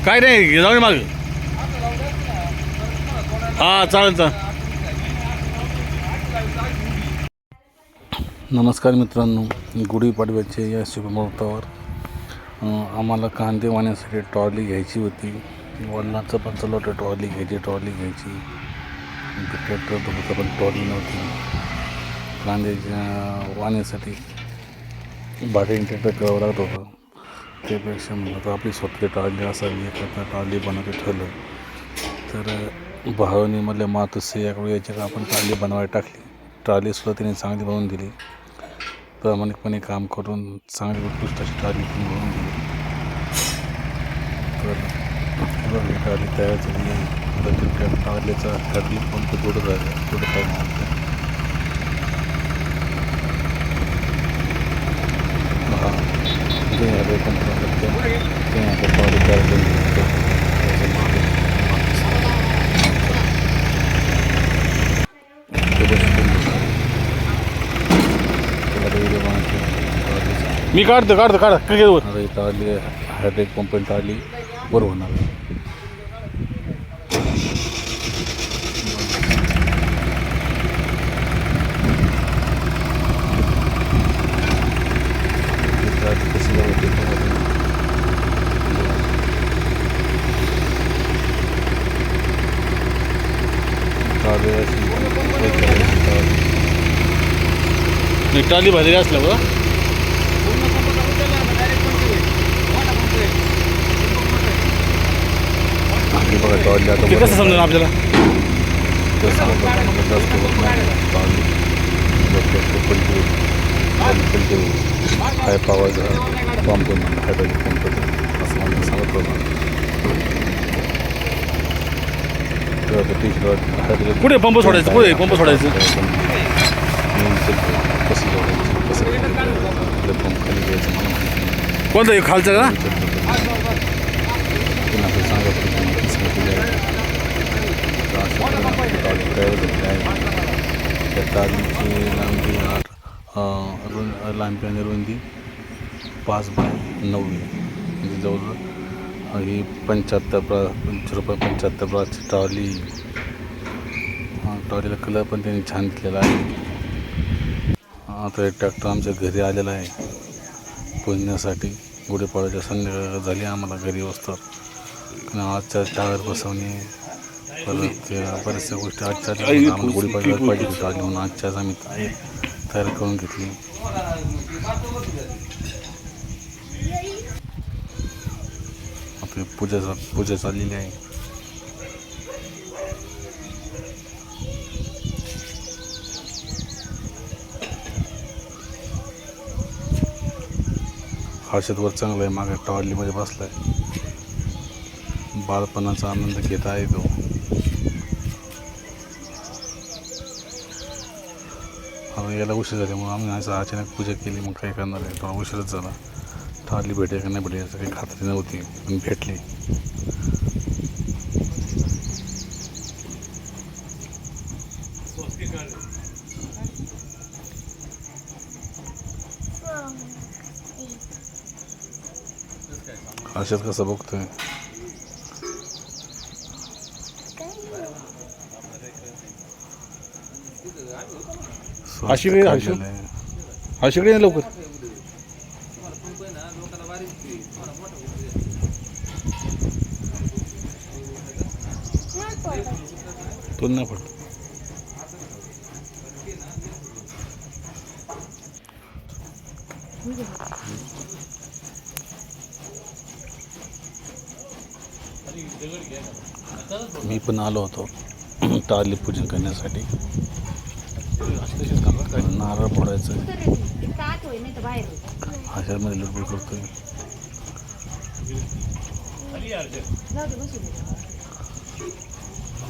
काय नाही जाऊ माग. हां चालेल चालेल. नमस्कार मित्रांनो, गुढीपाडव्याच्या या शुभमुहूर्तावर आम्हाला कांदे वाहण्यासाठी ट्रॉली घ्यायची होती. वडिलांचं पण चालू होतं ट्रॉली घ्यायची. ट्रॅक्टर होतं पण ट्रॉली नव्हती. कांद्याच्या वाहण्यासाठी भाड्याने ट्रॅक्टर करावं लागत होतं. त्यापेक्षा म्हणलं आपली स्वतःची ट्रॉली असावी. एखादा ट्रॉली बनवते ठरलं तर भावाने म्हणलं मातोश्री याकडे यायच्या का आपण ट्रॉली बनवायला टाकली. ट्रॉलीसुद्धा त्याने चांगली बनवून दिली. प्रामाणिकपणे काम करून चांगली उत्कृष्ट अशी ट्रॉली पण बनवून दिली. तर ट्रॉली तयार झाली आहे. तर त्या ट्रॉलीचा ट्रॉली पंप पुढं झाला पुढं काय म्हणतात जे हवे कंपनी करते ते आता ट्रॉली तयार करून मी काढतो ट्रॉली हायड्रेट पंप ट्रॉली वर होणार. ट्रॉली भरलेली असल्या बघा. बघा ट्रॉली आता कसं समजेल आपल्याला. काय पावायचा पंप हायड्रोलिक पंप असं मला सांगत होतं. पुढे पंप सोडायचं कसं जोडायचं पंप खाली घ्यायचं मला कोणतं खालचं का सांगत त्या ट्रॉलीची लांबी लांबी आणि रुंदी 5x9 म्हणजे जवळजवळ ही 75 ब्राची ट्रॉली. ट्रॉलीला कलर पण त्यांनी छान केलेला आहे. आता एक ट्रॅक्टर आमच्या घरी आलेला आहे पुजण्यासाठी. गुढीपाडव्याच्या संध्याकाळ झाली आम्हाला घरी वस्तर. कारण आजच्या टायर बसवणे परत बऱ्याचशा गोष्टी आजच्या आम्हाला गुढीपाडव्याला पाहिजे होती ट्रॉली म्हणून आजच्याच आम्ही तयार करून घेतली. आपली पूजा चाललेली आहे. हर्षदवर चांगला आहे. मागे ट्रॉलीमध्ये बसलाय. बाळपणाचा आनंद घेत आहे तो. याला उशीर झाल्यामुळे आम्ही असं अचानक पूजा केली. मग काय करणार आहे, थोडा उशीरच झाला. ट्रॉली भेटेल का नाही भेटेल याची काही खात्री नव्हती पण भेटली. हर्षद कसं बघतोय. हर्षकडे लवकर तो नाही पडत. मी पण आलो होतो ट्रॉली पूजन करण्यासाठी. नारळ फोडायचं मध्ये लुडबुड करतोय.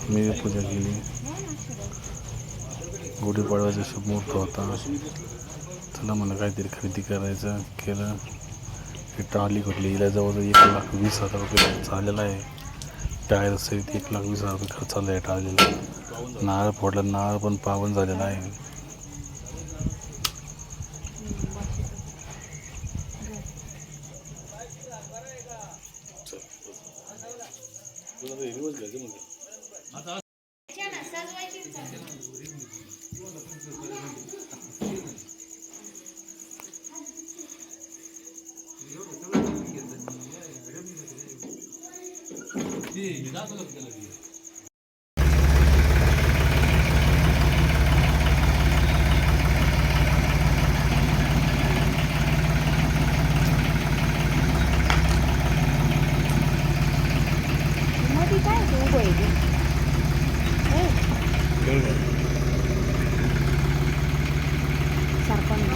मी पूजा केली. गुढीपाडव्याचा शुभ मुहूर्त होता. चला मला काहीतरी खरेदी करायचं केलं. ही ट्रॉली कुठली हिला जवळजवळ 1,20,000 रुपये झालेला आहे. टायर सहित 1,20,000 रुपये खर्च आला आहे ट्रॉलीला. नारळ फोडला, नारळ पण पावन झालेला आहे. मध्ये काय तू उभं आहे ते? सरपंच